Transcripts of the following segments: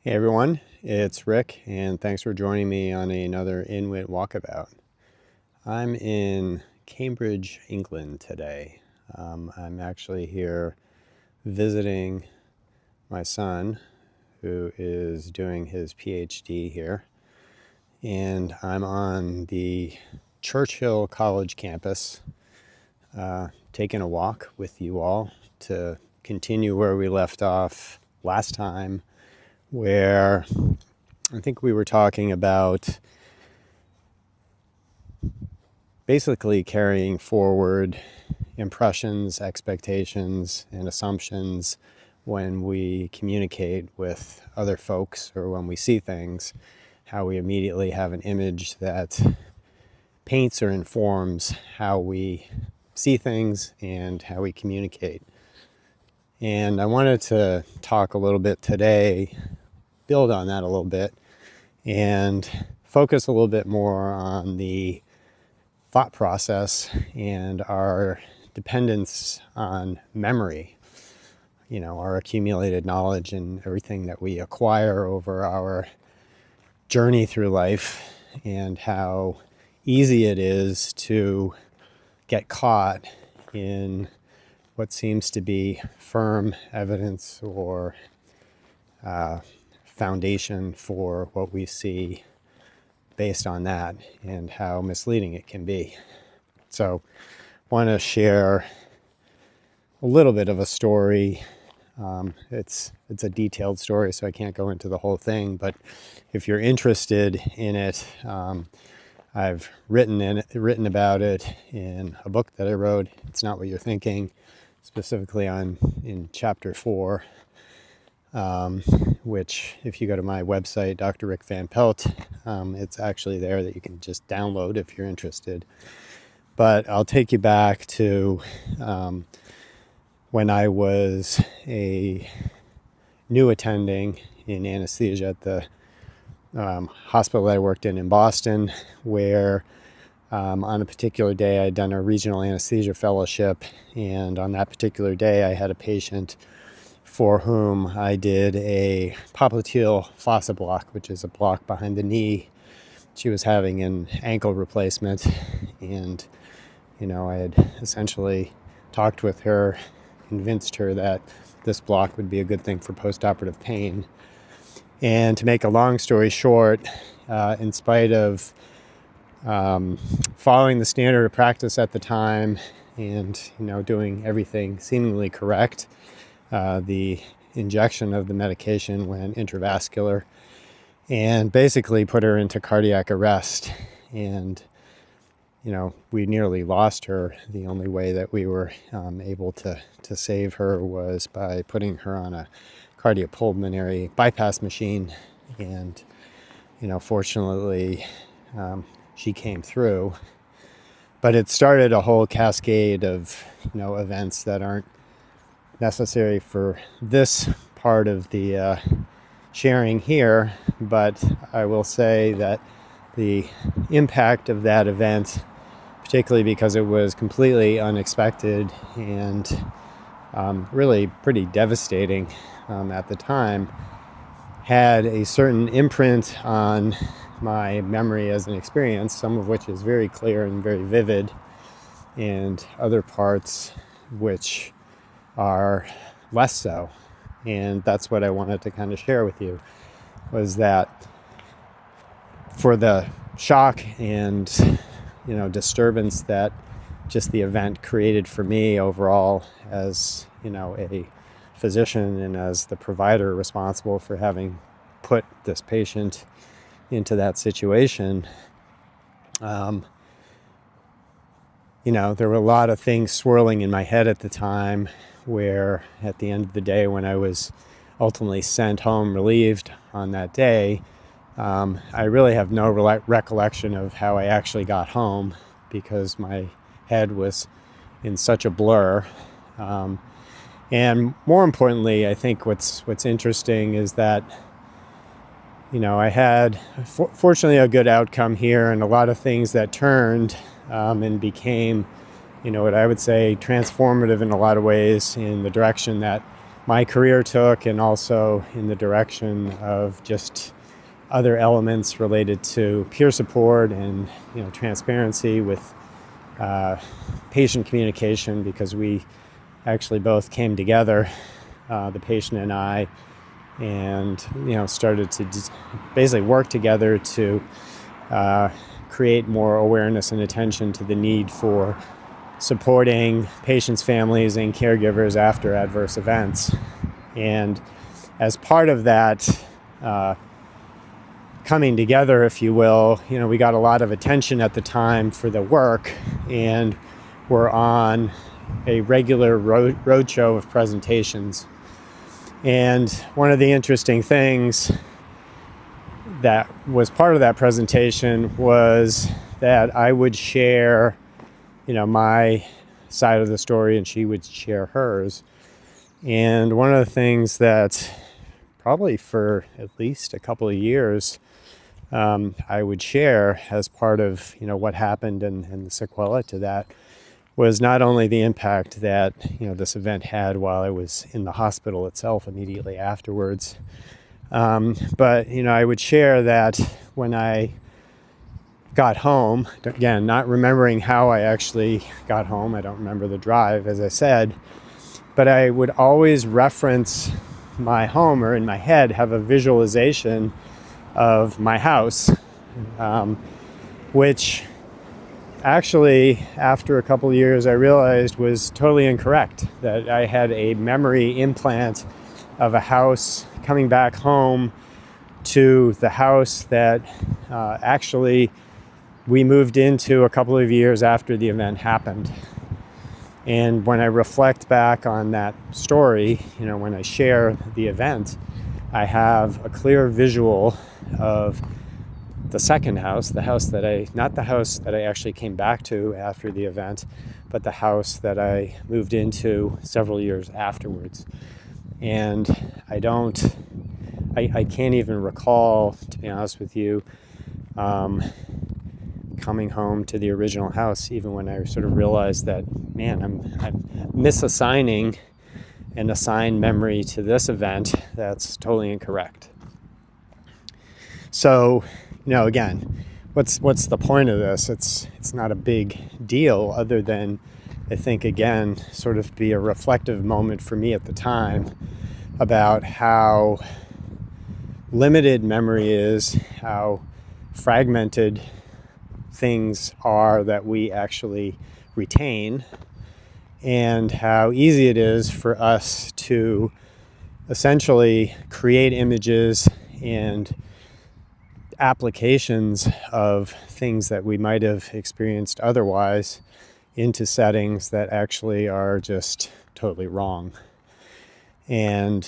Hey everyone, it's Rick, and thanks for joining me on another Inwyt Walkabout. I'm in Cambridge, England today. I'm actually here visiting my son, who is doing his PhD here, and I'm on the Churchill College campus, taking a walk with you all to continue where we left off last time, where I think we were talking about basically carrying forward impressions, expectations, and assumptions when we communicate with other folks or when we see things, how we immediately have an image that paints or informs how we see things and how we communicate. And I wanted to talk a little bit today, build on that a little bit, and focus a little bit more on the thought process and our dependence on memory, our accumulated knowledge and everything that we acquire over our journey through life, and how easy it is to get caught in what seems to be firm evidence or foundation for what we see based on that, and how misleading it can be. So I want to share a little bit of a story. It's a detailed story, so I can't go into the whole thing, but if you're interested in it, I've written about it in a book that I wrote, It's Not What You're Thinking, specifically in chapter 4, which if you go to my website, Dr. Rick Van Pelt, it's actually there that you can just download if you're interested. But I'll take you back to when I was a new attending in anesthesia at the hospital that I worked in Boston, where on a particular day I had done a regional anesthesia fellowship, and on that particular day I had a patient for whom I did a popliteal fossa block, which is a block behind the knee. She was having an ankle replacement, and I had essentially talked with her, convinced her that this block would be a good thing for postoperative pain. And to make a long story short, in spite of following the standard of practice at the time and doing everything seemingly correct, the injection of the medication went intravascular and basically put her into cardiac arrest. And we nearly lost her. The only way that we were able to save her was by putting her on a cardiopulmonary bypass machine. And fortunately she came through, but it started a whole cascade of events that aren't necessary for this part of the sharing here, but I will say that the impact of that event, particularly because it was completely unexpected and really pretty devastating at the time, had a certain imprint on my memory as an experience, some of which is very clear and very vivid, and other parts which are less so. And that's what I wanted to kind of share with you, was that for the shock and disturbance that just the event created for me overall as a physician and as the provider responsible for having put this patient into that situation, there were a lot of things swirling in my head at the time, where at the end of the day, when I was ultimately sent home relieved on that day, I really have no recollection of how I actually got home, because my head was in such a blur. And more importantly, I think what's interesting is that I had fortunately a good outcome here, and a lot of things that turned and became what I would say transformative in a lot of ways, in the direction that my career took, and also in the direction of just other elements related to peer support and transparency with patient communication, because we actually both came together, the patient and I, and started to basically work together to create more awareness and attention to the need for supporting patients, families, and caregivers after adverse events. And as part of that coming together, if you will, we got a lot of attention at the time for the work, and we're on a regular roadshow of presentations. And one of the interesting things that was part of that presentation was that I would share, my side of the story, and she would share hers. And one of the things that probably for at least a couple of years I would share as part of what happened and the sequela to that was not only the impact that this event had while I was in the hospital itself immediately afterwards, but I would share that when I got home, again, not remembering how I actually got home, I don't remember the drive, as I said, but I would always reference my home, or in my head have a visualization of my house, which actually, after a couple of years, I realized was totally incorrect, that I had a memory implant of a house coming back home to the house that actually we moved into a couple of years after the event happened. And when I reflect back on that story, when I share the event, I have a clear visual of the second house, not the house that I actually came back to after the event, but the house that I moved into several years afterwards. And I can't even recall, to be honest with you, coming home to the original house, even when I sort of realized that, man, I'm misassigning an assigned memory to this event that's totally incorrect. So, again, what's the point of this? It's not a big deal, other than, I think, again, sort of be a reflective moment for me at the time about how limited memory is, how fragmented things are that we actually retain, and how easy it is for us to essentially create images and applications of things that we might have experienced otherwise into settings that actually are just totally wrong. And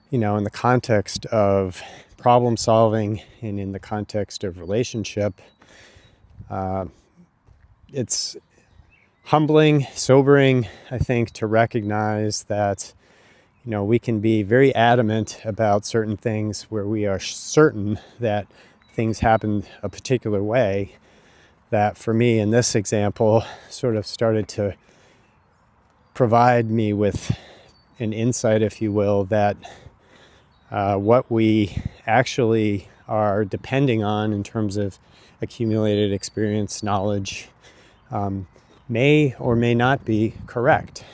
in the context of problem solving and in the context of relationship, it's humbling, sobering, I think, to recognize that we can be very adamant about certain things where we are certain that things happen a particular way, that for me in this example sort of started to provide me with an insight, if you will, that what we actually are depending on in terms of accumulated experience, knowledge, may or may not be correct.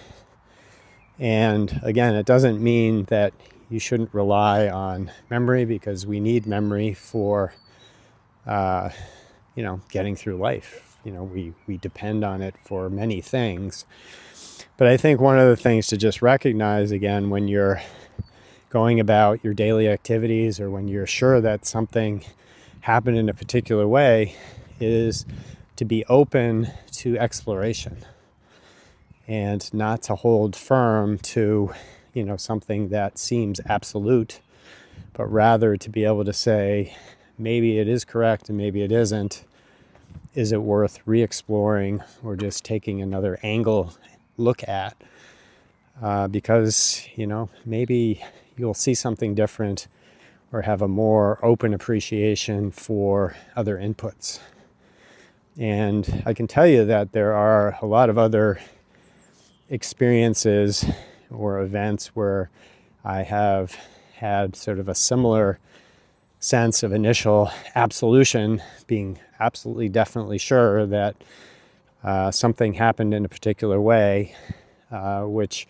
And again, it doesn't mean that you shouldn't rely on memory, because we need memory for, getting through life. We depend on it for many things. But I think one of the things to just recognize, again, when you're going about your daily activities, or when you're sure that something happened in a particular way, is to be open to exploration, and not to hold firm to, something that seems absolute, but rather to be able to say, maybe it is correct and maybe it isn't. Is it worth re-exploring, or just taking another angle look at? Because, maybe you'll see something different, or have a more open appreciation for other inputs. And I can tell you that there are a lot of other experiences or events where I have had sort of a similar sense of initial absolution, being absolutely definitely sure that something happened in a particular way, which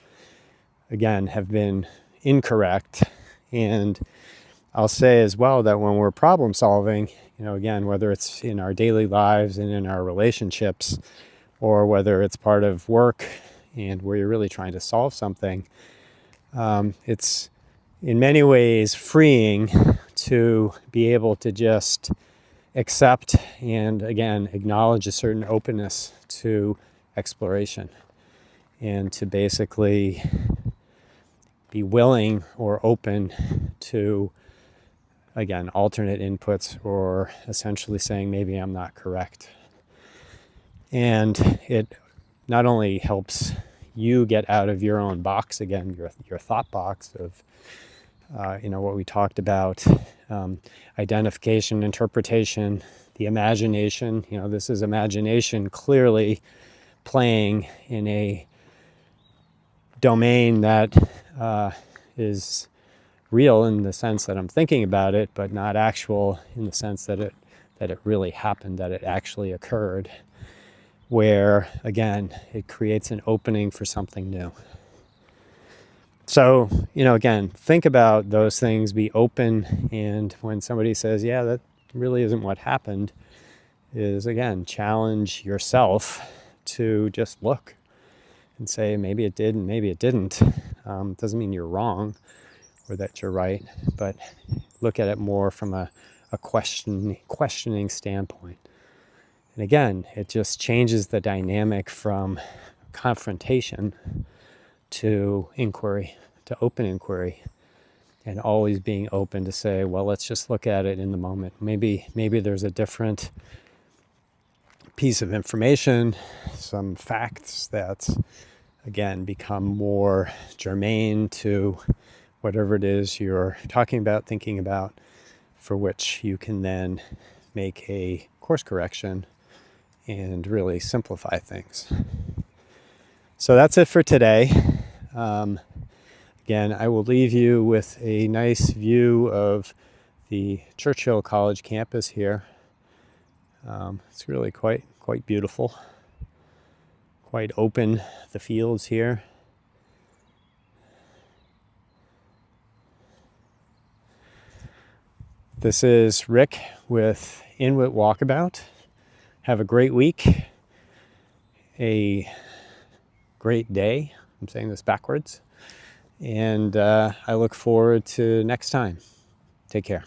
again have been incorrect. And I'll say as well that when we're problem solving, again, whether it's in our daily lives and in our relationships, or whether it's part of work and where you're really trying to solve something, it's in many ways freeing to be able to just accept and, again, acknowledge a certain openness to exploration, and to basically be willing or open to, again, alternate inputs, or essentially saying maybe I'm not correct. And it not only helps you get out of your own box, again, your thought box of what we talked about, identification, interpretation, the imagination. This is imagination clearly playing in a domain that is real in the sense that I'm thinking about it, but not actual in the sense that it really happened, that it actually occurred, where, again, it creates an opening for something new. So, again, think about those things, be open, and when somebody says, yeah, that really isn't what happened, is, again, challenge yourself to just look and say, maybe it did and maybe it didn't. Doesn't mean you're wrong or that you're right, but look at it more from a questioning standpoint. And again, it just changes the dynamic from confrontation to inquiry, to open inquiry, and always being open to say, well, let's just look at it in the moment. Maybe there's a different piece of information, some facts that, again, become more germane to whatever it is you're talking about, thinking about, for which you can then make a course correction and really simplify things. So that's it for today. Again, I will leave you with a nice view of the Churchill College campus here. It's really quite beautiful, quite open, the fields here. This is Rick with Inwyt Walkabout. Have a great week, a great day. I'm saying this backwards. And I look forward to next time. Take care.